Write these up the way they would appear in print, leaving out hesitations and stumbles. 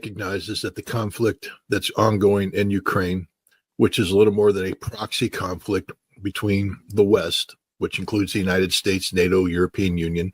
recognizes that the conflict that's ongoing in Ukraine, which is a little more than a proxy conflict between the West, which includes the United States, NATO, European Union,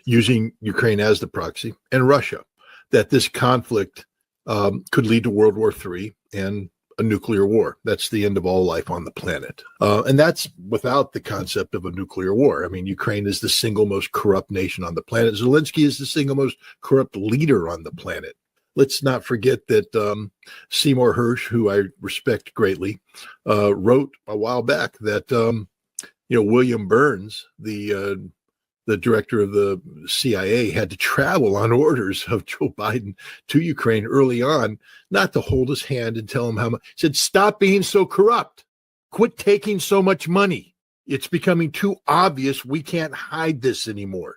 using Ukraine as the proxy, and Russia, that this conflict could lead to World War III and a nuclear war. That's the end of all life on the planet. And that's without the concept of a nuclear war. I mean, Ukraine is the single most corrupt nation on the planet. Zelensky is the single most corrupt leader on the planet. Let's not forget that Seymour Hersh, who I respect greatly, wrote a while back that William Burns, the director of the CIA, had to travel on orders of Joe Biden to Ukraine early on, not to hold his hand and tell him how much. He said, stop being so corrupt. Quit taking so much money. It's becoming too obvious. We can't hide this anymore.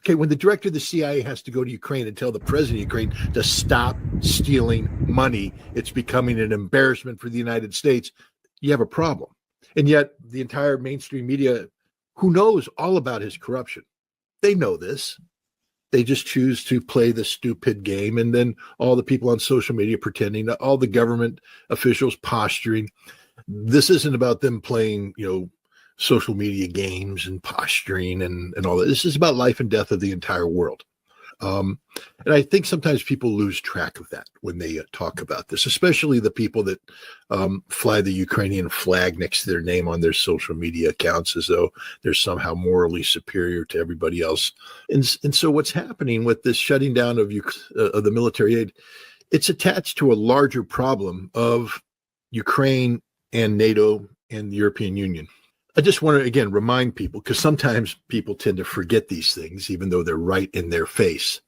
Okay, when the director of the CIA has to go to Ukraine and tell the president of Ukraine to stop stealing money, it's becoming an embarrassment for the United States. You have a problem. And yet the entire mainstream media, who knows all about his corruption, they know this. They just choose to play the stupid game. And then all the people on social media pretending, all the government officials posturing. This isn't about them playing, social media games and posturing and all that. This is about life and death of the entire world. And I think sometimes people lose track of that when they talk about this, especially the people that fly the Ukrainian flag next to their name on their social media accounts as though they're somehow morally superior to everybody else. And so what's happening with this shutting down of the military aid, it's attached to a larger problem of Ukraine and NATO and the European Union. I just want to, again, remind people, because sometimes people tend to forget these things, even though they're right in their face.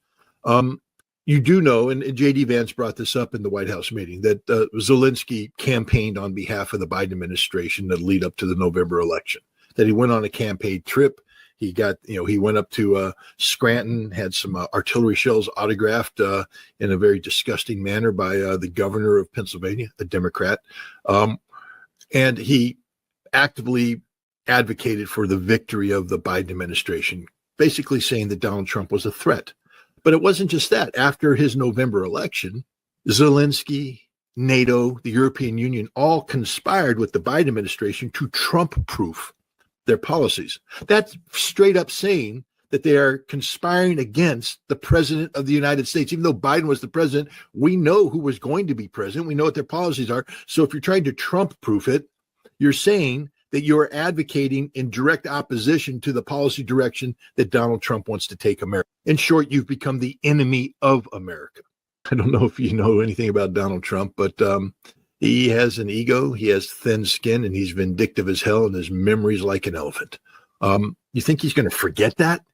You do know, and J.D. Vance brought this up in the White House meeting, that Zelensky campaigned on behalf of the Biden administration that lead up to the November election, that he went on a campaign trip. He got, he went up to Scranton, had some artillery shells autographed in a very disgusting manner by the governor of Pennsylvania, a Democrat. And he actively advocated for the victory of the Biden administration, basically saying that Donald Trump was a threat. But it wasn't just that. After his November election, Zelensky, NATO, the European Union all conspired with the Biden administration to Trump-proof their policies. That's straight up saying that they are conspiring against the president of the United States. Even though Biden was the president, we know who was going to be president. We know what their policies are. So if you're trying to Trump-proof it, you're saying that you're advocating in direct opposition to the policy direction that Donald Trump wants to take America. In short, you've become the enemy of America. I don't know if you know anything about Donald Trump, but he has an ego, he has thin skin, and he's vindictive as hell, and his memory's like an elephant. You think he's going to forget that?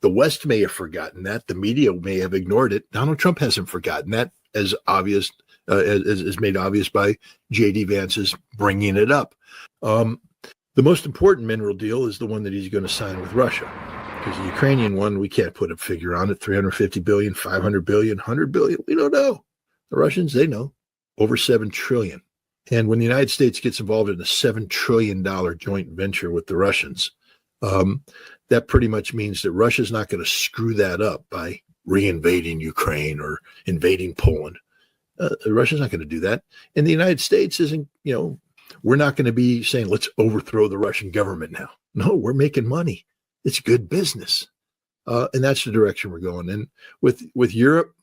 The West may have forgotten that. The media may have ignored it. Donald Trump hasn't forgotten that, as obvious as made obvious by J.D. Vance's bringing it up. The most important mineral deal is the one that he's going to sign with Russia, because the Ukrainian one, we can't put a figure on it, 350 billion, 500 billion, 100 billion. We don't know. The Russians, they know, over 7 trillion. And when the United States gets involved in a $7 trillion joint venture with the Russians, that pretty much means that Russia's not going to screw that up by reinvading Ukraine or invading Poland. Russia's not going to do that. And the United States isn't, we're not going to be saying, let's overthrow the Russian government now. No, we're making money. It's good business. And that's the direction we're going. And with Europe,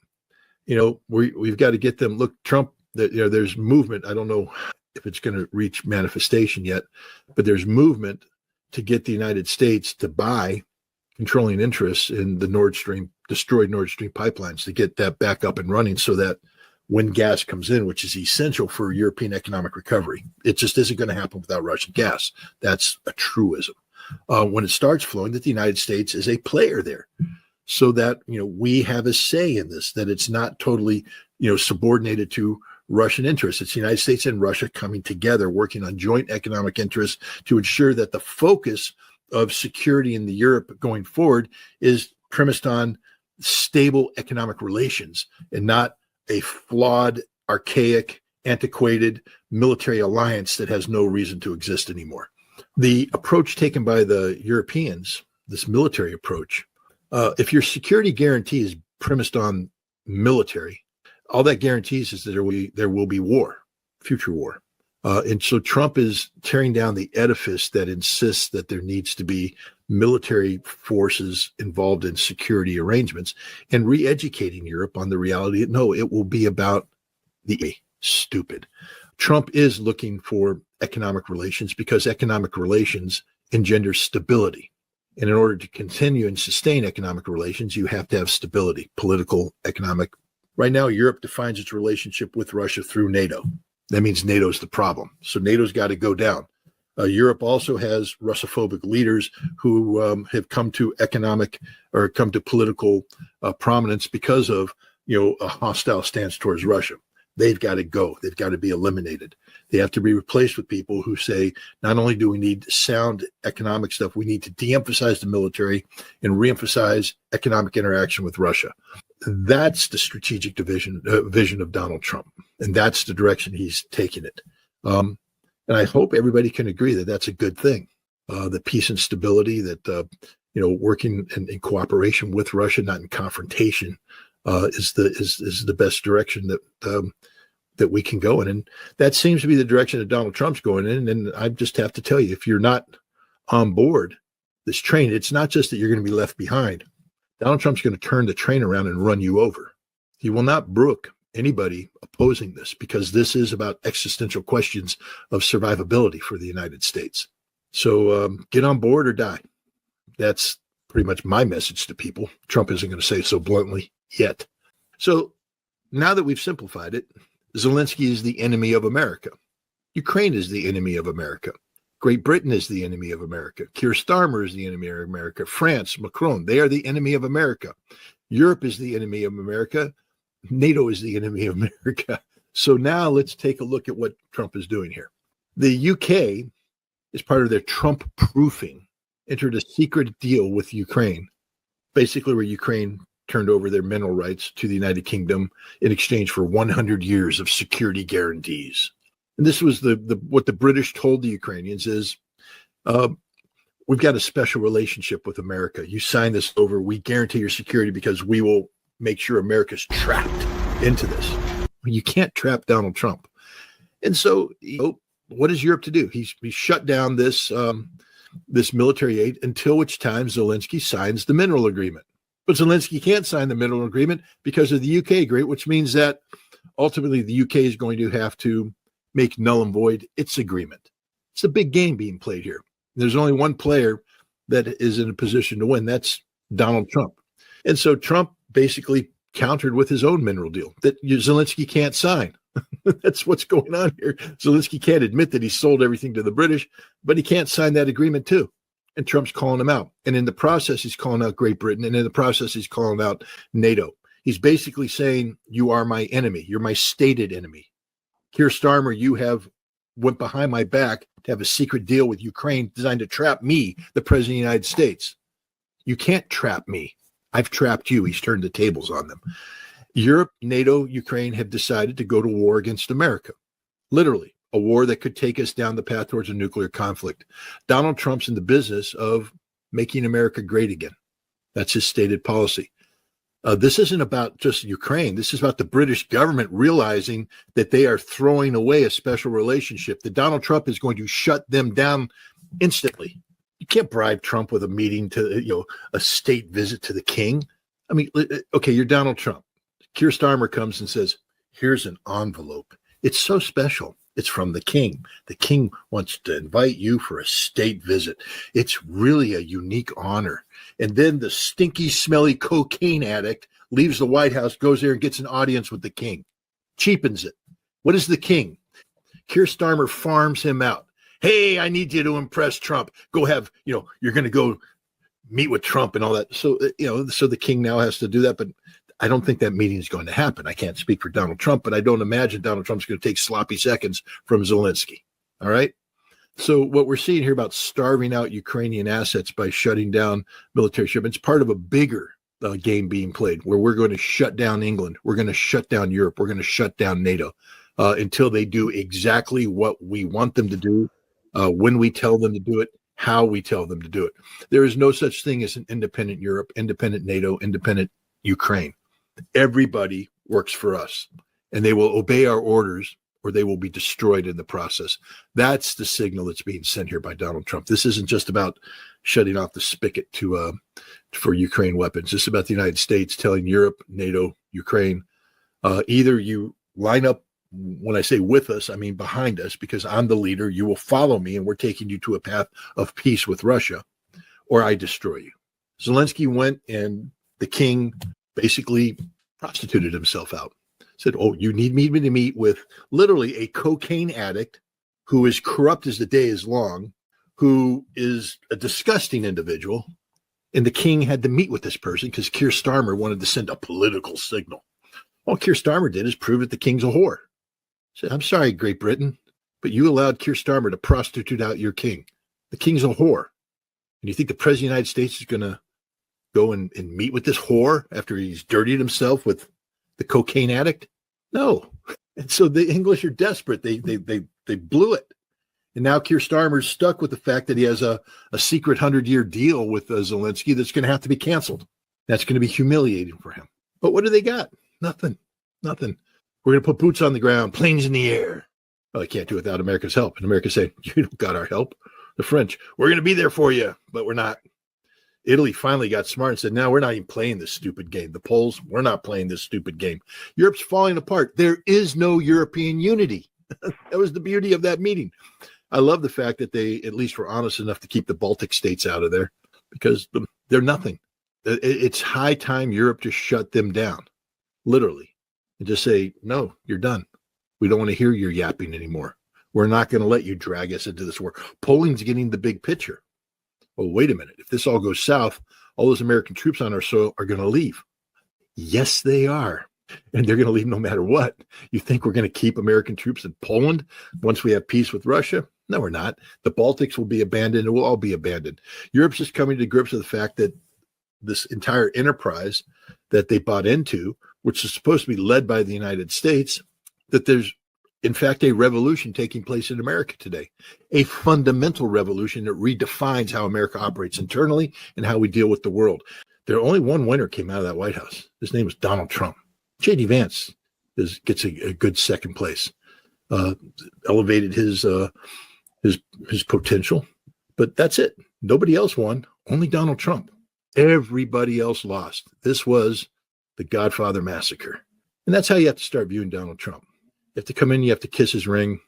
we've got to get them. Look, Trump, there's movement. I don't know if it's going to reach manifestation yet, but there's movement to get the United States to buy controlling interests in the destroyed Nord Stream pipelines, to get that back up and running so that when gas comes in, which is essential for European economic recovery, it just isn't going to happen without Russian gas. That's a truism. When it starts flowing, that the United States is a player there, so that we have a say in this, that it's not totally subordinated to Russian interests. It's the United States and Russia coming together, working on joint economic interests to ensure that the focus of security in the Europe going forward is premised on stable economic relations and not a flawed, archaic, antiquated military alliance that has no reason to exist anymore. The approach taken by the Europeans, this military approach, if your security guarantee is premised on military, all that guarantees is that there will be war, future war. And so Trump is tearing down the edifice that insists that there needs to be military forces involved in security arrangements and re-educating Europe on the reality that no, it will be about the stupid. Trump is looking for economic relations because economic relations engender stability. And in order to continue and sustain economic relations, you have to have stability, political, economic. Right now, Europe defines its relationship with Russia through NATO. That means NATO's the problem. So NATO's got to go down. Europe also has Russophobic leaders who have come to political prominence because of a hostile stance towards Russia. They've got to go. They've got to be eliminated. They have to be replaced with people who say, not only do we need sound economic stuff, we need to de-emphasize the military and re-emphasize economic interaction with Russia. That's the strategic vision of Donald Trump, and that's the direction he's taking it. And I hope everybody can agree that that's a good thing. The peace and stability, that working in cooperation with Russia, not in confrontation, is the best direction that we can go in, and that seems to be the direction that Donald Trump's going in. And I just have to tell you, if you're not on board this train, it's not just that you're going to be left behind. Donald Trump's going to turn the train around and run you over. He will not brook anybody opposing this, because this is about existential questions of survivability for the United States. So get on board or die. That's pretty much my message to people. Trump isn't going to say so bluntly yet. So now that we've simplified it, Zelensky is the enemy of America. Ukraine is the enemy of America. Great Britain is the enemy of America. Keir Starmer is the enemy of America. France, Macron, they are the enemy of America. Europe is the enemy of America. NATO is the enemy of America. So now let's take a look at what Trump is doing here. The UK, as part of their Trump proofing, entered a secret deal with Ukraine, basically where Ukraine turned over their mineral rights to the United Kingdom in exchange for 100 years of security guarantees. And this was what the British told the Ukrainians is, we've got a special relationship with America. You sign this over, we guarantee your security because we will make sure America's trapped into this. You can't trap Donald Trump. And so, what is Europe to do? He shut down this military aid until which time Zelensky signs the mineral agreement. But Zelensky can't sign the mineral agreement because of the UK agreement, which means that ultimately the UK is going to have to make null and void its agreement. It's a big game being played here. There's only one player that is in a position to win. That's Donald Trump. And so Trump basically countered with his own mineral deal that Zelensky can't sign. That's what's going on here. Zelensky can't admit that he sold everything to the British, but he can't sign that agreement too. And Trump's calling him out. And in the process, he's calling out Great Britain. And in the process, he's calling out NATO. He's basically saying, you are my enemy. You're my stated enemy. Keir Starmer, you have went behind my back to have a secret deal with Ukraine designed to trap me, the president of the United States. You can't trap me. I've trapped you. He's turned the tables on them. Europe, NATO, Ukraine have decided to go to war against America. Literally, a war that could take us down the path towards a nuclear conflict. Donald Trump's in the business of making America great again. That's his stated policy. This isn't about just Ukraine. This is about the British government realizing that they are throwing away a special relationship, that Donald Trump is going to shut them down instantly. You can't bribe Trump with a meeting to, a state visit to the king. I mean, okay, you're Donald Trump. Keir Starmer comes and says, here's an envelope. It's so special. It's from the king. The king wants to invite you for a state visit. It's really a unique honor. And then the stinky, smelly cocaine addict leaves the White House, goes there and gets an audience with the king. Cheapens it. What is the king? Keir Starmer farms him out. Hey, I need you to impress Trump. Go have, you're going to go meet with Trump and all that. So, so the king now has to do that. But I don't think that meeting is going to happen. I can't speak for Donald Trump, but I don't imagine Donald Trump's going to take sloppy seconds from Zelensky. All right. So what we're seeing here about starving out Ukrainian assets by shutting down military shipments, part of a bigger game being played where we're going to shut down England. We're going to shut down Europe. We're going to shut down NATO until they do exactly what we want them to do, when we tell them to do it, how we tell them to do it. There is no such thing as an independent Europe, independent NATO, independent Ukraine. Everybody works for us, and they will obey our orders or they will be destroyed in the process. That's the signal that's being sent here by Donald Trump. This isn't just about shutting off the spigot for Ukraine weapons. This is about the United States telling Europe, NATO, Ukraine, either you line up, when I say with us, I mean behind us, because I'm the leader, you will follow me, and we're taking you to a path of peace with Russia, or I destroy you. Zelensky went, and the king basically prostituted himself out. Said, oh, you need me to meet with literally a cocaine addict who is corrupt as the day is long, who is a disgusting individual. And the king had to meet with this person because Keir Starmer wanted to send a political signal. All Keir Starmer did is prove that the king's a whore. Said, I'm sorry, Great Britain, but you allowed Keir Starmer to prostitute out your king. The king's a whore. And you think the president of the United States is going to go and meet with this whore after he's dirtied himself with the cocaine addict? No. And so the English are desperate. They blew it. And now Keir Starmer's stuck with the fact that he has a secret 100-year deal with Zelensky that's going to have to be canceled. That's going to be humiliating for him. But what do they got? Nothing. We're going to put boots on the ground, planes in the air. Well, they can't do it without America's help. And America say, you don't got our help. The French, we're going to be there for you, but we're not. Italy finally got smart and said, no, we're not even playing this stupid game. The Poles, we're not playing this stupid game. Europe's falling apart. There is no European unity. That was the beauty of that meeting. I love the fact that they at least were honest enough to keep the Baltic states out of there because they're nothing. It's high time Europe just shut them down, literally, and just say, no, you're done. We don't want to hear your yapping anymore. We're not going to let you drag us into this war. Poland's getting the big picture. Oh, wait a minute. If this all goes south, all those American troops on our soil are going to leave. Yes, they are. And they're going to leave no matter what. You think we're going to keep American troops in Poland once we have peace with Russia? No, we're not. The Baltics will be abandoned. It will all be abandoned. Europe's just coming to grips with the fact that this entire enterprise that they bought into, which is supposed to be led by the United States, that there's in fact a revolution taking place in America today, a fundamental revolution that redefines how America operates internally and how we deal with the world. There only one winner came out of that White House. His name is Donald Trump. J.D. Vance gets a good second place, elevated his potential, but that's it. Nobody else won, only Donald Trump. Everybody else lost. This was the Godfather massacre. And that's how you have to start viewing Donald Trump. You have to come in, you have to kiss his ring,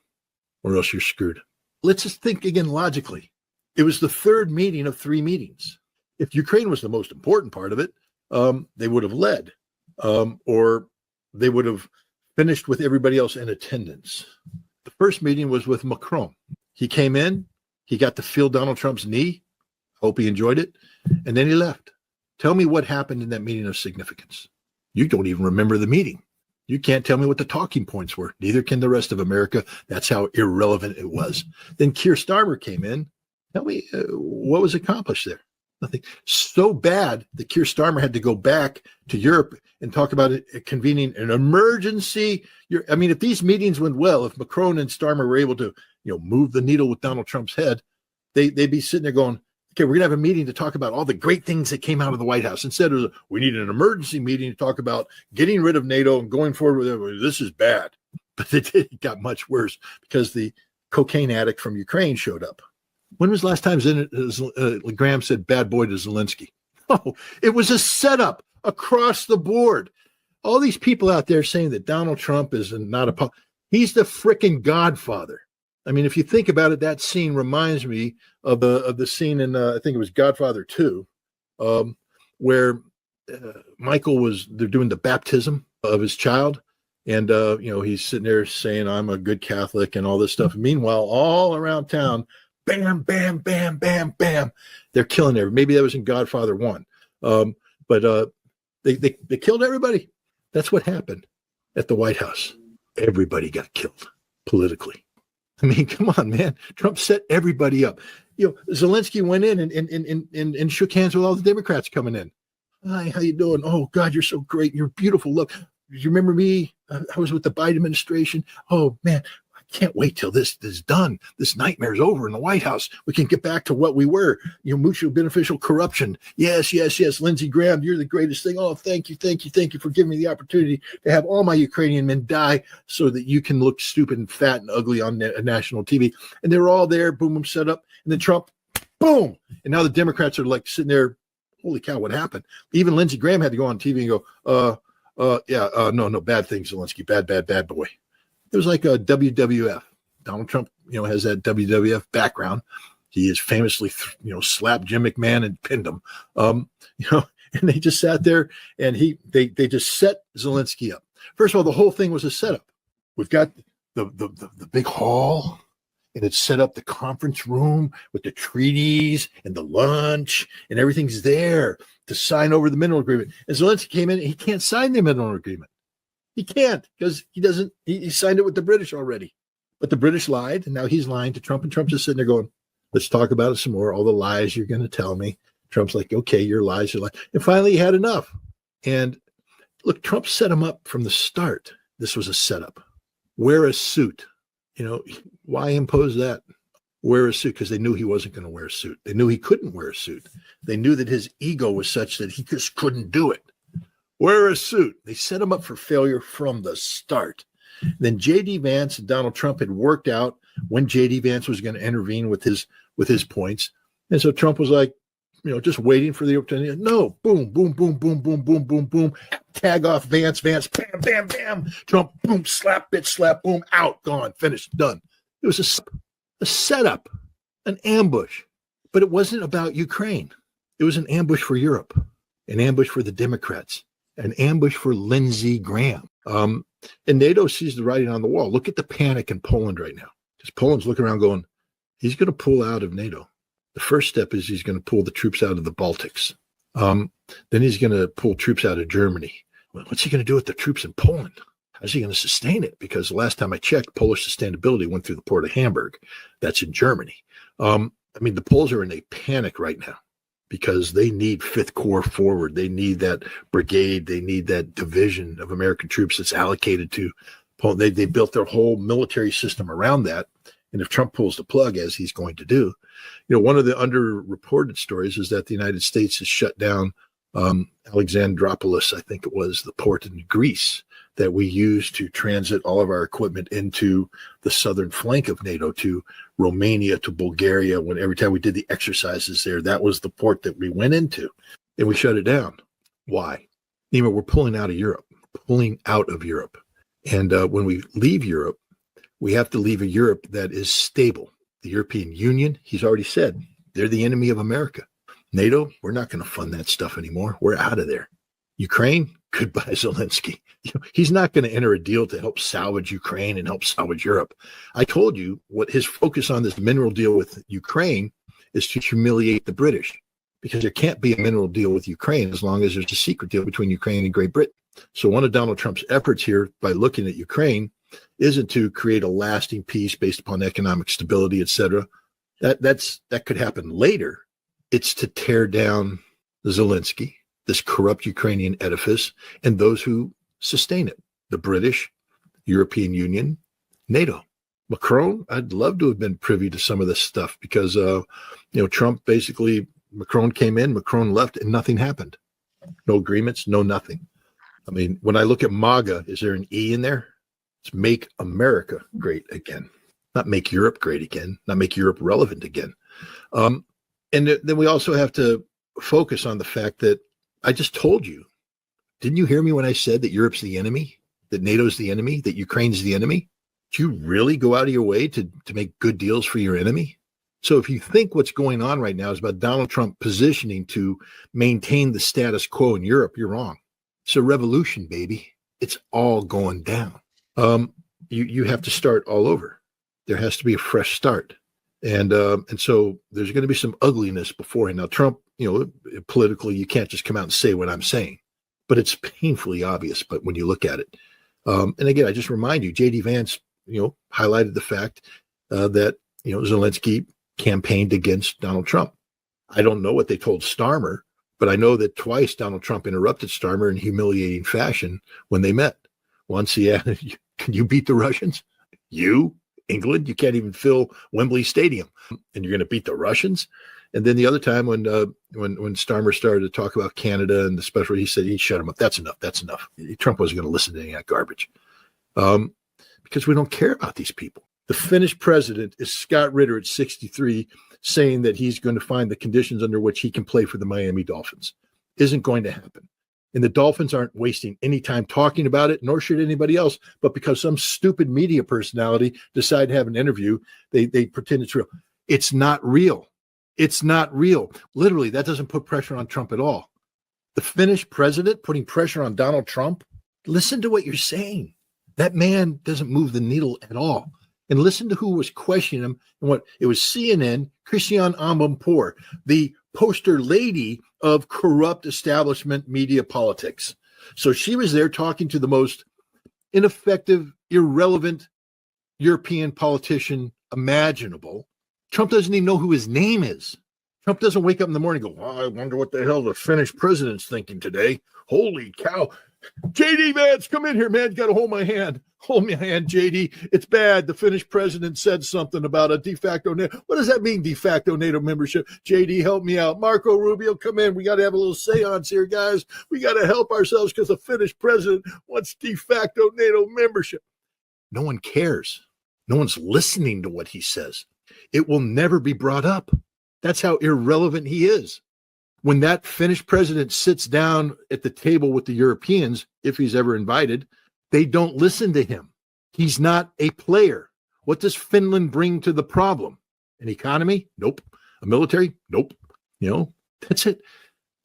or else you're screwed. Let's just think again logically. It was the third meeting of 3 meetings. If Ukraine was the most important part of it, they would have led, or they would have finished with everybody else in attendance. The first meeting was with Macron. He came in, he got to feel Donald Trump's knee. Hope he enjoyed it. And then he left. Tell me what happened in that meeting of significance. You don't even remember the meeting. You can't tell me what the talking points were. Neither can the rest of America. That's how irrelevant it was. Then Keir Starmer came in. Tell me what was accomplished there. Nothing. So bad that Keir Starmer had to go back to Europe and talk about it, convening an emergency. I mean, if these meetings went well, if Macron and Starmer were able to, move the needle with Donald Trump's head, they'd be sitting there going, okay, we're going to have a meeting to talk about all the great things that came out of the White House. Instead of, we need an emergency meeting to talk about getting rid of NATO and going forward with it. This is bad. But it got much worse because the cocaine addict from Ukraine showed up. When was the last time Graham said bad boy to Zelensky? Oh, it was a setup across the board. All these people out there saying that Donald Trump is not he's the frickin' Godfather. I mean, if you think about it, that scene reminds me of the scene in I think it was Godfather 2, where they're doing the baptism of his child, and he's sitting there saying, "I'm a good Catholic" and all this stuff. Meanwhile, all around town, bam, bam, bam, bam, bam, they're killing everybody. Maybe that was in Godfather 1, but they killed everybody. That's what happened at the White House. Everybody got killed politically. I mean, come on, man. Trump set everybody up. Zelensky went in and shook hands with all the Democrats coming in. Hi, how you doing? Oh, God, you're so great. You're beautiful. Look, do you remember me? I was with the Biden administration. Oh, man, can't wait till this is done. This nightmare's over in the White House. We can get back to what we were, mutual beneficial corruption. Yes, yes, yes. Lindsey Graham, you're the greatest thing. Oh, thank you for giving me the opportunity to have all my Ukrainian men die so that you can look stupid and fat and ugly on national TV. And they were all there, boom, boom, set up. And then Trump, boom. And now the Democrats are like sitting there, holy cow, what happened? Even Lindsey Graham had to go on TV and go, no, bad things, Zelensky, bad boy. It was like a WWF. Donald Trump, has that WWF background. He is famously, slapped Jim McMahon and pinned him. And they just sat there and they just set Zelensky up. First of all, the whole thing was a setup. We've got the big hall, and it's set up the conference room with the treaties and the lunch and everything's there to sign over the mineral agreement. And Zelensky came in, and he can't sign the mineral agreement. He can't because he signed it with the British already. But the British lied, and now he's lying to Trump, and Trump's just sitting there going, let's talk about it some more. All the lies you're going to tell me. Trump's like, okay, your lies are lies. And finally he had enough. And look, Trump set him up from the start. This was a setup. Wear a suit. Why impose that? Wear a suit, because they knew he wasn't going to wear a suit. They knew he couldn't wear a suit. They knew that his ego was such that he just couldn't do it. Wear a suit. They set him up for failure from the start. Then J.D. Vance and Donald Trump had worked out when J.D. Vance was going to intervene with his points. And so Trump was like, just waiting for the opportunity. No, boom, boom, boom, boom, boom, boom, boom, boom. Tag off Vance, bam, bam, bam. Trump, boom, slap, bitch, slap, boom, out, gone, finished, done. It was a setup, an ambush. But it wasn't about Ukraine. It was an ambush for Europe, an ambush for the Democrats, an ambush for Lindsey Graham. And NATO sees the writing on the wall. Look at the panic in Poland right now. Because Poland's looking around going, he's going to pull out of NATO. The first step is he's going to pull the troops out of the Baltics. Then he's going to pull troops out of Germany. Well, what's he going to do with the troops in Poland? How's he going to sustain it? Because the last time I checked, Polish sustainability went through the port of Hamburg. That's in Germany. The Poles are in a panic right now because they need Fifth Corps forward. They need that brigade. They need that division of American troops that's allocated to Poland. They built their whole military system around that. And if Trump pulls the plug, as he's going to do, one of the underreported stories is that the United States has shut down Alexandroupolis, I think it was, the port in Greece that we use to transit all of our equipment into the southern flank of NATO, to Romania, to Bulgaria. Every time we did the exercises there, that was the port that we went into, and we shut it down. Why? We're pulling out of Europe. And when we leave Europe, we have to leave a Europe that is stable. The European Union, he's already said, they're the enemy of America. NATO, we're not going to fund that stuff anymore. We're out of there. Ukraine, goodbye, Zelensky. He's not going to enter a deal to help salvage Ukraine and help salvage Europe. I told you what his focus on this mineral deal with Ukraine is to humiliate the British, because there can't be a mineral deal with Ukraine as long as there's a secret deal between Ukraine and Great Britain. So one of Donald Trump's efforts here by looking at Ukraine isn't to create a lasting peace based upon economic stability, et cetera. That could happen later. It's to tear down Zelensky, this corrupt Ukrainian edifice, and those who sustain it, the British, European Union, NATO. Macron, I'd love to have been privy to some of this stuff because, Trump basically, Macron came in, Macron left, and nothing happened. No agreements, no nothing. When I look at MAGA, is there an E in there? It's make America great again, not make Europe great again, not make Europe relevant again. And then we also have to focus on the fact that I just told you, didn't you hear me when I said that Europe's the enemy, that NATO's the enemy, that Ukraine's the enemy? Do you really go out of your way to make good deals for your enemy? So if you think what's going on right now is about Donald Trump positioning to maintain the status quo in Europe, you're wrong. It's a revolution, baby. It's all going down. You have to start all over. There has to be a fresh start. And so there's going to be some ugliness beforehand. Now, Trump, politically, you can't just come out and say what I'm saying, but it's painfully obvious. But when you look at it, and again, I just remind you, J.D. Vance, highlighted the fact that, Zelensky campaigned against Donald Trump. I don't know what they told Starmer, but I know that twice Donald Trump interrupted Starmer in humiliating fashion when they met. Once he asked, can you beat the Russians? You? England. You can't even fill Wembley Stadium, and you're going to beat the Russians. And then the other time when Starmer started to talk about Canada and the special, he said he'd shut him up. That's enough. That's enough. Trump wasn't going to listen to any of that garbage, because we don't care about these people. The Finnish president is Scott Ritter at 63, saying that he's going to find the conditions under which he can play for the Miami Dolphins. Isn't going to happen. And the Dolphins aren't wasting any time talking about it, nor should anybody else. But because some stupid media personality decided to have an interview, they pretend it's real. It's not real. It's not real. Literally, that doesn't put pressure on Trump at all. The Finnish president putting pressure on Donald Trump, listen to what you're saying. That man doesn't move the needle at all. And listen to who was questioning him. And what it was CNN, Christiane Amanpour, the poster lady of corrupt establishment media politics. So she was there talking to the most ineffective, irrelevant European politician imaginable. Trump doesn't even know who his name is. Trump doesn't wake up in the morning and go, well, I wonder what the hell the Finnish president's thinking today. Holy cow. JD Vance, come in here, man. You got to hold my hand. Hold my hand, JD. It's bad. The Finnish president said something about a de facto NATO. What does that mean, de facto NATO membership? JD, help me out. Marco Rubio, come in. We got to have a little seance here, guys. We got to help ourselves because the Finnish president wants de facto NATO membership. No one cares. No one's listening to what he says. It will never be brought up. That's how irrelevant he is. When that Finnish president sits down at the table with the Europeans, if he's ever invited, they don't listen to him. He's not a player. What does Finland bring to the problem? An economy? Nope. A military? Nope. That's it.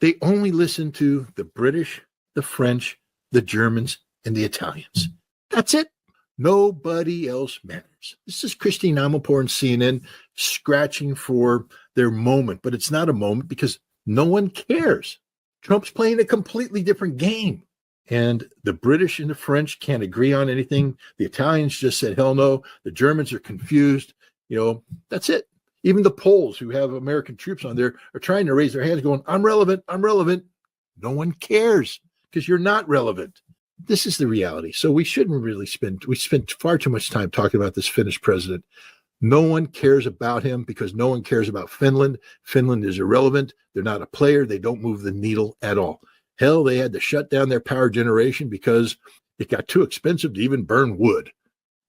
They only listen to the British, the French, the Germans, and the Italians. That's it. Nobody else matters. This is Christine Amanpour and CNN scratching for their moment, but it's not a moment because no one cares. Trump's playing a completely different game. And the British and the French can't agree on anything. The Italians just said, hell no. The Germans are confused. That's it. Even the Poles who have American troops on there are trying to raise their hands going, I'm relevant. I'm relevant. No one cares because you're not relevant. This is the reality. So we shouldn't really we spent far too much time talking about this Finnish president. No one cares about him because no one cares about Finland. Finland is irrelevant. They're not a player. They don't move the needle at all. Hell, they had to shut down their power generation because it got too expensive to even burn wood.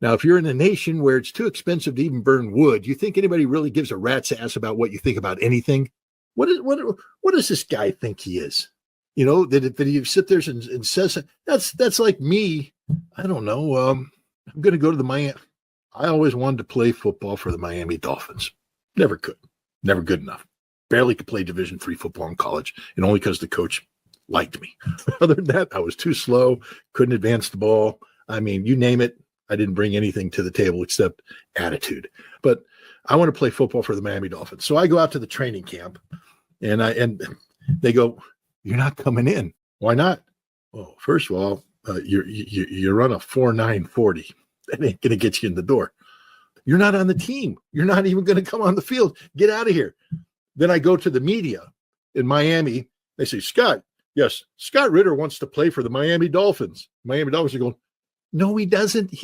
Now, if you're in a nation where it's too expensive to even burn wood, you think anybody really gives a rat's ass about what you think about anything? What does this guy think he is? That he sit there and says, that's like me. I don't know. I'm going to go to the Miami. I always wanted to play football for the Miami Dolphins. Never could. Never good enough. Barely could play Division III football in college, and only because the coach liked me. Other than that, I was too slow, couldn't advance the ball. I mean, you name it, I didn't bring anything to the table except attitude. But I want to play football for the Miami Dolphins. So I go out to the training camp, and they go, you're not coming in. Why not? Well, first of all, you run a 4.940. That ain't going to get you in the door. You're not on the team. You're not even going to come on the field. Get out of here. Then I go to the media in Miami. They say, Scott, yes, Scott Ritter wants to play for the Miami Dolphins. Miami Dolphins are going, no, he doesn't.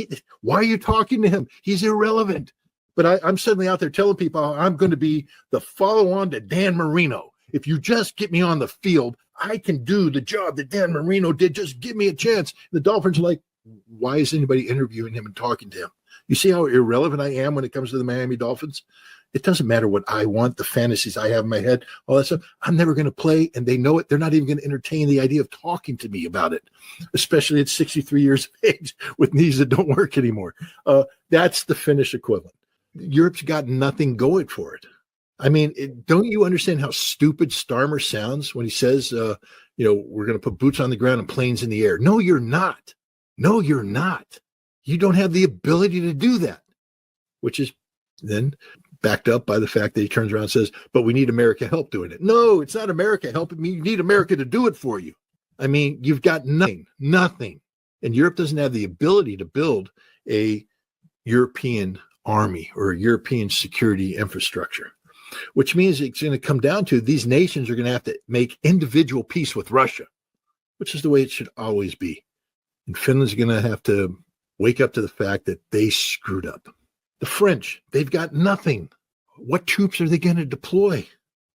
Why are you talking to him? He's irrelevant. But I'm suddenly out there telling people I'm going to be the follow-on to Dan Marino. If you just get me on the field, I can do the job that Dan Marino did. Just give me a chance. The Dolphins are like, why is anybody interviewing him and talking to him? You see how irrelevant I am when it comes to the Miami Dolphins? It doesn't matter what I want, the fantasies I have in my head, all that stuff. I'm never going to play, and they know it. They're not even going to entertain the idea of talking to me about it, especially at 63 years of age with knees that don't work anymore. That's the Finnish equivalent. Europe's got nothing going for it. I mean, don't you understand how stupid Starmer sounds when he says, we're going to put boots on the ground and planes in the air? No, you're not. No, you're not. You don't have the ability to do that, which is then backed up by the fact that he turns around and says, but we need America help doing it. No, it's not America helping me. You need America to do it for you. I mean, you've got nothing. And Europe doesn't have the ability to build a European army or a European security infrastructure, which means it's going to come down to these nations are going to have to make individual peace with Russia, which is the way it should always be. And Finland's going to have to wake up to the fact that they screwed up. The French, they've got nothing. What troops are they going to deploy?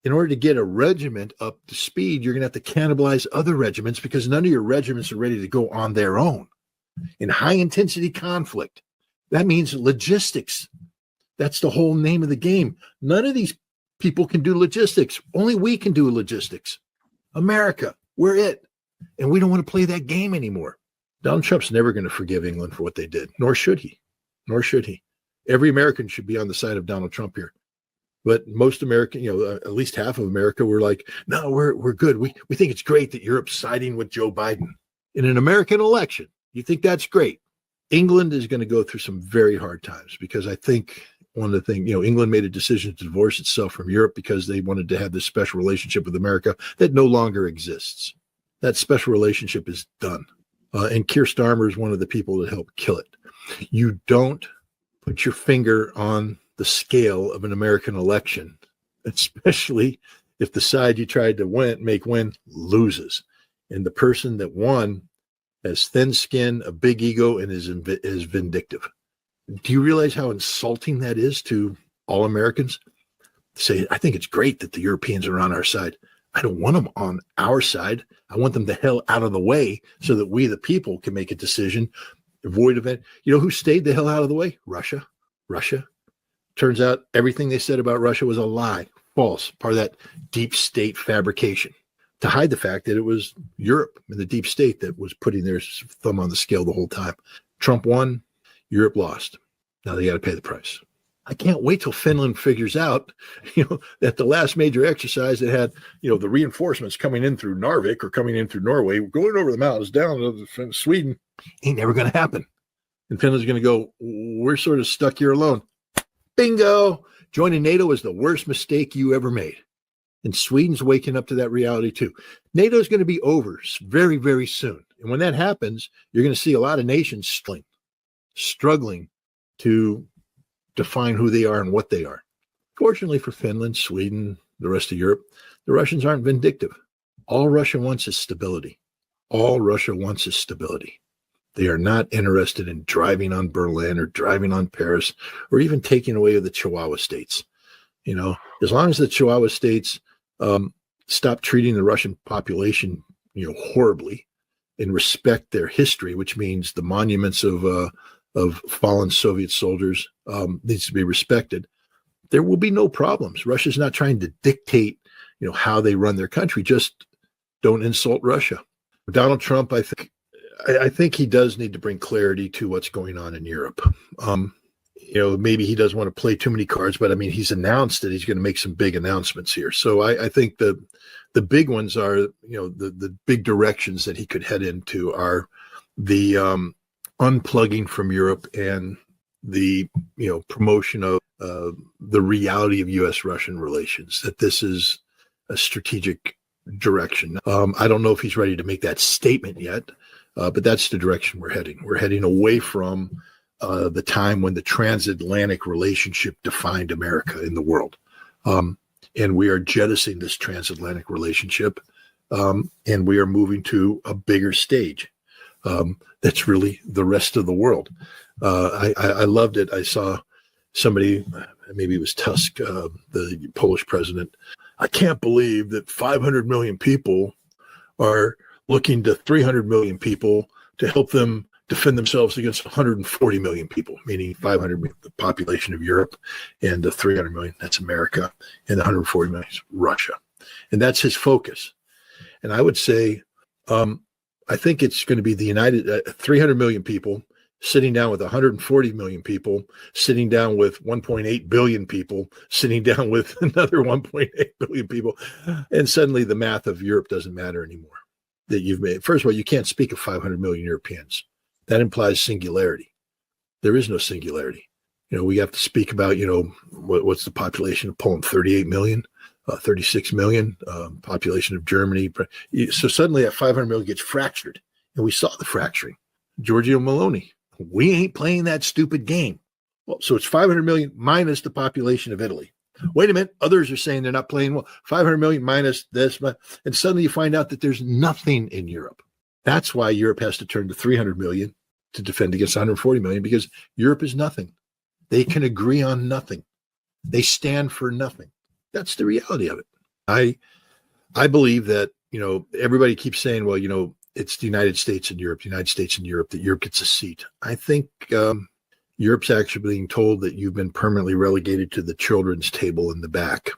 In order to get a regiment up to speed, you're going to have to cannibalize other regiments because none of your regiments are ready to go on their own. In high intensity conflict, that means logistics. That's the whole name of the game. None of these people can do logistics. Only we can do logistics. America, we're it. And we don't want to play that game anymore. Donald Trump's never going to forgive England for what they did, nor should he. Nor should he. Every American should be on the side of Donald Trump here. But most American, at least half of America were like, no, we're good. We think it's great that Europe's siding with Joe Biden in an American election. You think that's great? England is going to go through some very hard times because I think one of the things, England made a decision to divorce itself from Europe because they wanted to have this special relationship with America that no longer exists. That special relationship is done. And Keir Starmer is one of the people that helped kill it. You don't put your finger on the scale of an American election, especially if the side you tried to make win loses. And the person that won has thin skin, a big ego, and is vindictive. Do you realize how insulting that is to all Americans? Say, I think it's great that the Europeans are on our side. I don't want them on our side. I want them the hell out of the way so that we, the people, can make a decision, avoid event. You know who stayed the hell out of the way? Russia. Turns out everything they said about Russia was a lie, false, part of that deep state fabrication to hide the fact that it was Europe and the deep state that was putting their thumb on the scale the whole time. Trump won, Europe lost. Now they got to pay the price. I can't wait till Finland figures out, that the last major exercise that had, the reinforcements coming in through Narvik or coming in through Norway, going over the mountains down to Sweden, ain't never going to happen. And Finland's going to go, we're sort of stuck here alone. Bingo! Joining NATO is the worst mistake you ever made. And Sweden's waking up to that reality too. NATO is going to be over very, very soon. And when that happens, you're going to see a lot of nations struggling to define who they are and what they are. Fortunately for Finland, Sweden, the rest of Europe, the Russians aren't vindictive. All Russia wants is stability. All Russia wants is stability. They are not interested in driving on Berlin or driving on Paris or even taking away the Chihuahua states. As long as the Chihuahua states stop treating the Russian population, horribly and respect their history, which means the monuments of fallen Soviet soldiers needs to be respected, there will be no problems. Russia's not trying to dictate, how they run their country. Just don't insult Russia. Donald Trump, I think he does need to bring clarity to what's going on in Europe. Maybe he doesn't want to play too many cards, but he's announced that he's going to make some big announcements here. So I think the big ones are, the big directions that he could head into are the unplugging from Europe and the, promotion of the reality of U.S.-Russian relations, that this is a strategic direction. I don't know if he's ready to make that statement yet. But that's the direction we're heading. We're heading away from the time when the transatlantic relationship defined America in the world. And we are jettisoning this transatlantic relationship, and we are moving to a bigger stage. That's really the rest of the world. I loved it. I saw somebody, maybe it was Tusk, the Polish president. I can't believe that 500 million people are looking to 300 million people to help them defend themselves against 140 million people, meaning 500 million, the population of Europe, and the 300 million, that's America, and the 140 million is Russia. And that's his focus. And I would say, I think it's going to be the 300 million people sitting down with 140 million people, sitting down with 1.8 billion people, sitting down with another 1.8 billion people. And suddenly the math of Europe doesn't matter anymore. That you've made. First of all, you can't speak of 500 million Europeans. That implies singularity. There is no singularity. We have to speak about, what's the population of Poland? 38 million, 36 million, population of Germany. So suddenly that 500 million gets fractured. And we saw the fracturing. Giorgio Meloni, we ain't playing that stupid game. Well, so it's 500 million minus the population of Italy. Wait a minute. Others are saying they're not playing well. 500 million minus this. And suddenly you find out that there's nothing in Europe. That's why Europe has to turn to 300 million to defend against 140 million, because Europe is nothing. They can agree on nothing. They stand for nothing. That's the reality of it. I believe that, everybody keeps saying, well, it's the United States and Europe, that Europe gets a seat. I think Europe's actually being told that you've been permanently relegated to the children's table in the back.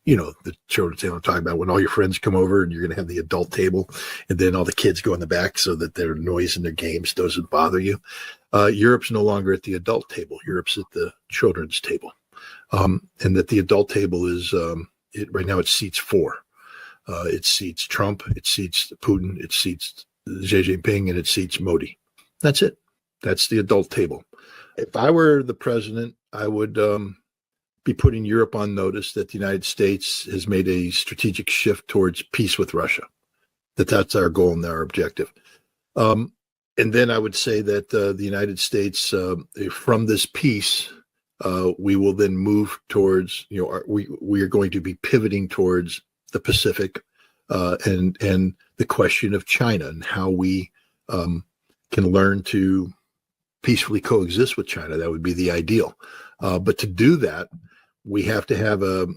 The children's table I'm talking about, when all your friends come over and you're going to have the adult table, and then all the kids go in the back so that their noise in their games doesn't bother you. Europe's no longer at the adult table. Europe's at the children's table. And that the adult table is, right now it seats 4. It seats Trump, it seats Putin, it seats Xi Jinping, and it seats Modi. That's it. That's the adult table. If I were the president, I would be putting Europe on notice that the United States has made a strategic shift towards peace with Russia, that's our goal and our objective. And then I would say that the United States, from this peace, we will then move towards, we are going to be pivoting towards the Pacific and the question of China and how we can learn to peacefully coexist with China. That would be the ideal. But to do that, we have to have a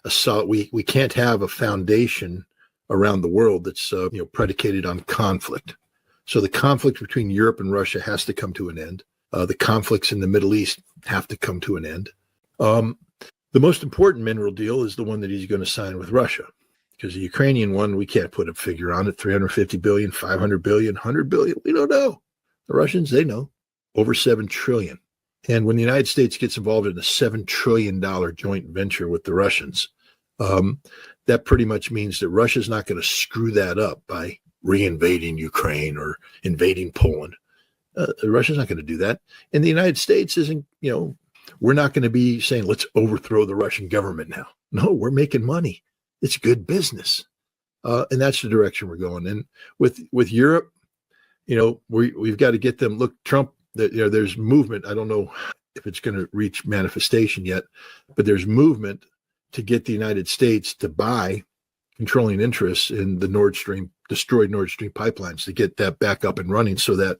solid, we can't have a foundation around the world that's predicated on conflict. So the conflict between Europe and Russia has to come to an end. The conflicts in the Middle East have to come to an end. The most important mineral deal is the one that he's going to sign with Russia, because the Ukrainian one, we can't put a figure on it. 350 billion, 500 billion, 100 billion. We don't know. The Russians, they know. Over 7 trillion. And when the United States gets involved in a $7 trillion joint venture with the Russians, that pretty much means that Russia's not going to screw that up by reinvading Ukraine or invading Poland. Russia's not going to do that. And the United States isn't, we're not going to be saying, let's overthrow the Russian government now. No, we're making money. It's good business. And that's the direction we're going. And with Europe, we've got to get them. Look, Trump, there's movement. I don't know if it's going to reach manifestation yet, but there's movement to get the United States to buy controlling interests in the destroyed Nord Stream pipelines, to get that back up and running, so that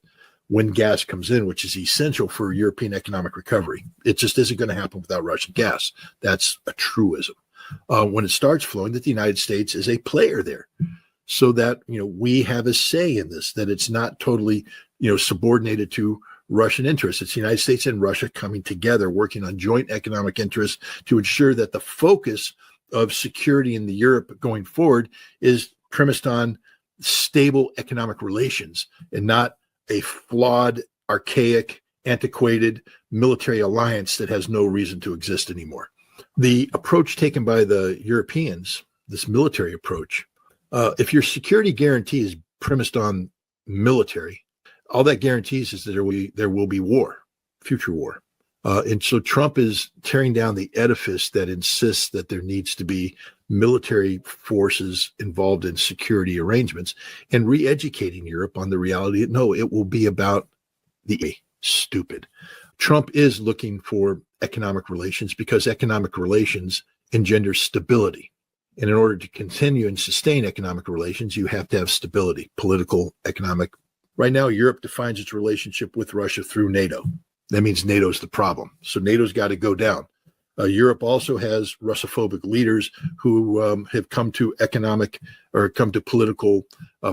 when gas comes in, which is essential for European economic recovery, it just isn't going to happen without Russian gas. That's a truism. When it starts flowing, that the United States is a player there, so that we have a say in this, that it's not totally subordinated to Russian interests. It's the United States and Russia coming together, working on joint economic interests to ensure that the focus of security in the Europe going forward is premised on stable economic relations and not a flawed, archaic, antiquated military alliance that has no reason to exist anymore. The approach taken by the Europeans, this military approach, if your security guarantee is premised on military, all that guarantees is that there will be war, future war. And so Trump is tearing down the edifice that insists that there needs to be military forces involved in security arrangements, and re-educating Europe on the reality that no, it will be about the stupid. Trump is looking for economic relations because economic relations engender stability. And in order to continue and sustain economic relations, you have to have stability, political, economic. Right now, Europe defines its relationship with Russia through NATO. That means NATO's the problem. So NATO's got to go down. Europe also has Russophobic leaders who have come to political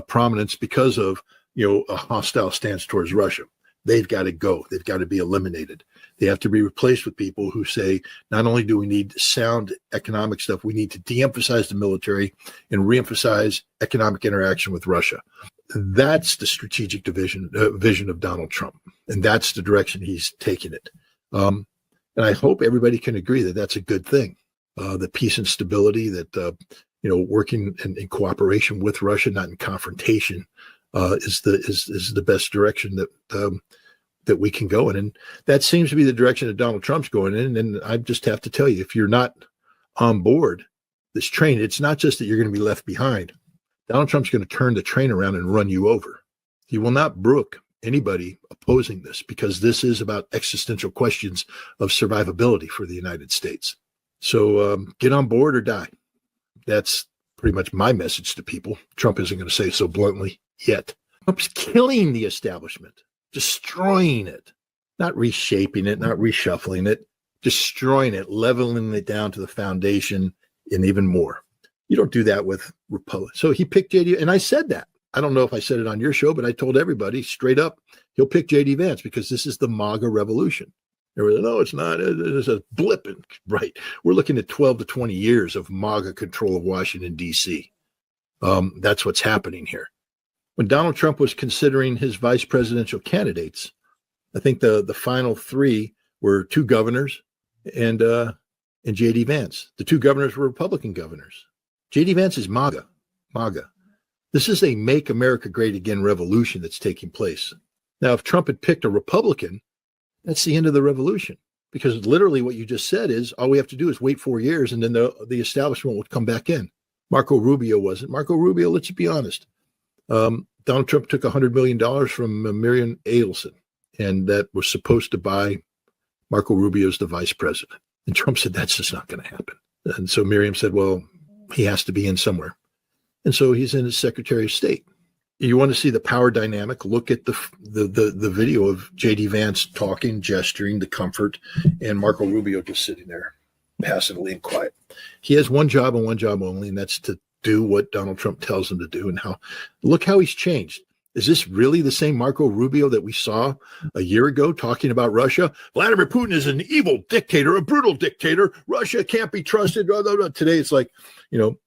prominence because of a hostile stance towards Russia. They've got to go. They've got to be eliminated. They have to be replaced with people who say, not only do we need sound economic stuff, we need to de-emphasize the military and re-emphasize economic interaction with Russia. That's the strategic vision of Donald Trump, and that's the direction he's taking it. And I hope everybody can agree that that's a good thing. The peace and stability, that working in cooperation with Russia, not in confrontation, is the best direction that we can go in. And that seems to be the direction that Donald Trump's going in. And I just have to tell you, if you're not on board this train, it's not just that you're going to be left behind. Donald Trump's going to turn the train around and run you over. He will not brook anybody opposing this, because this is about existential questions of survivability for the United States. So get on board or die. That's pretty much my message to people. Trump isn't going to say so bluntly yet. Trump's killing the establishment, destroying it. not reshaping it, not reshuffling it, destroying it, leveling it down to the foundation and even more. You don't do that with Republic. So he picked JD, and I said that. I don't know if I said it on your show, but I told everybody straight up, he'll pick JD Vance because this is the MAGA revolution. They were like, no, it's not. It's a blip. And, right. We're looking at 12 to 20 years of MAGA control of Washington, D.C. That's what's happening here. When Donald Trump was considering his vice presidential candidates, I think the final three were two governors and JD Vance. The two governors were Republican governors. JD Vance is MAGA. This is a Make America Great Again revolution that's taking place. Now, if Trump had picked a Republican, that's the end of the revolution, because literally what you just said is all we have to do is wait 4 years and then the establishment would come back in. Marco Rubio wasn't. Marco Rubio, let's be honest. Donald Trump took $100 million from Miriam Adelson, and that was supposed to buy Marco Rubio as the vice president. And Trump said, that's just not going to happen. And so Miriam said, well, he has to be in somewhere. And so he's in as Secretary of State. You want to see the power dynamic? Look at the video of J.D. Vance talking, gesturing, the comfort, and Marco Rubio just sitting there passively and quiet. He has one job and one job only, and that's to do what Donald Trump tells him to do. And look how he's changed. Is this really the same Marco Rubio that we saw a year ago talking about Russia? Vladimir Putin is an evil dictator, a brutal dictator. Russia can't be trusted. Today it's like, no,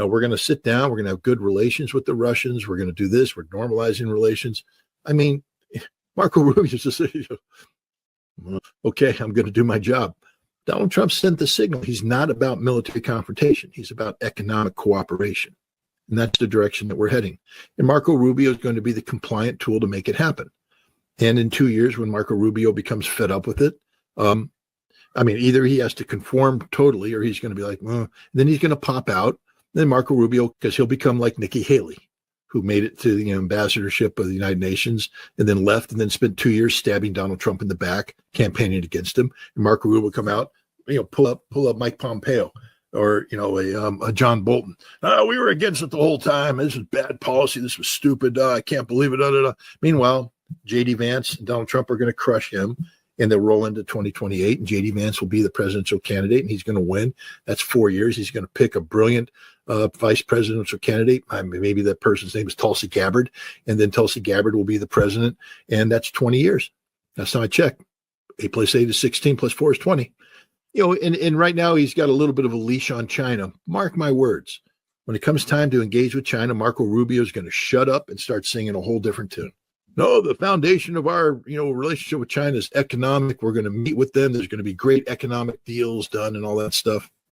we're going to sit down. We're going to have good relations with the Russians. We're going to do this. We're normalizing relations. I mean, Marco Rubio just okay, I'm going to do my job. Donald Trump sent the signal. He's not about military confrontation. He's about economic cooperation. And that's the direction that we're heading. And Marco Rubio is going to be the compliant tool to make it happen. And in 2 years, when Marco Rubio becomes fed up with it, either he has to conform totally or he's going to be like, then he's going to pop out. Then Marco Rubio, because he'll become like Nikki Haley, who made it to the ambassadorship of the United Nations and then left and then spent 2 years stabbing Donald Trump in the back, campaigning against him. And Marco Rubio will come out, pull up Mike Pompeo or, a John Bolton. We were against it the whole time. This is bad policy. This was stupid. I can't believe it. Meanwhile, J.D. Vance and Donald Trump are going to crush him. And they'll roll into 2028, and J.D. Vance will be the presidential candidate, and he's going to win. That's 4 years. He's going to pick a brilliant vice presidential candidate. Maybe that person's name is Tulsi Gabbard, and then Tulsi Gabbard will be the president, and that's 20 years. That's how I check. 8 plus 8 is 16, plus 4 is 20. And right now he's got a little bit of a leash on China. Mark my words. When it comes time to engage with China, Marco Rubio is going to shut up and start singing a whole different tune. No, the foundation of our, relationship with China is economic. We're going to meet with them. There's going to be great economic deals done and all that stuff.